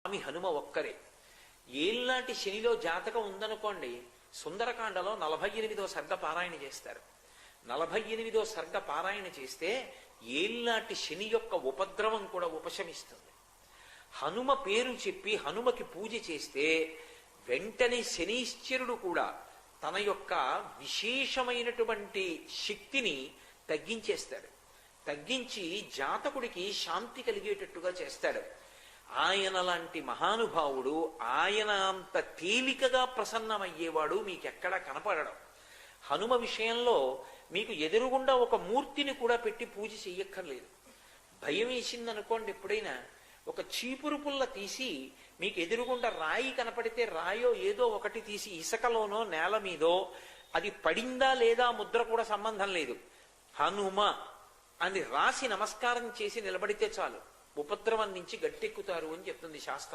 స్వామి హనుమ ఒక్కరే. ఏళ్ళనాటి శనిలో జాతకం ఉందనుకోండి, సుందరకాండలో 48వ సర్గ పారాయణ చేస్తారు. 48వ సర్గ పారాయణ చేస్తే ఏళ్ళనాటి శని యొక్క ఉపద్రవం కూడా ఉపశమిస్తుంది. హనుమ పేరు చెప్పి హనుమకి పూజ చేస్తే వెంటనే శనీశ్వరుడు కూడా తన యొక్క విశేషమైనటువంటి శక్తిని తగ్గించేస్తాడు. తగ్గించి జాతకుడికి శాంతి కలిగేటట్టుగా చేస్తాడు. ఆయన లాంటి మహానుభావుడు, ఆయన అంత తేలికగా ప్రసన్నమయ్యేవాడు మీకెక్కడా కనపడడం. హనుమ విషయంలో మీకు ఎదురుగుండా ఒక మూర్తిని కూడా పెట్టి పూజ చెయ్యక్కర్లేదు. భయం వేసిందనుకోండి, ఎప్పుడైనా ఒక చీపురు పుల్ల తీసి మీకు ఎదురుగుండా రాయి కనపడితే రాయో ఏదో ఒకటి తీసి ఇసుకలోనో నేల మీదో అది పడిందా లేదా ముద్ర కూడా సంబంధం లేదు, హనుమ అని రాసి నమస్కారం చేసి నిలబడితే చాలు, ఉపద్రవం నుంచి గట్టెక్కుతారు అని చెప్తుంది శాస్త్రం.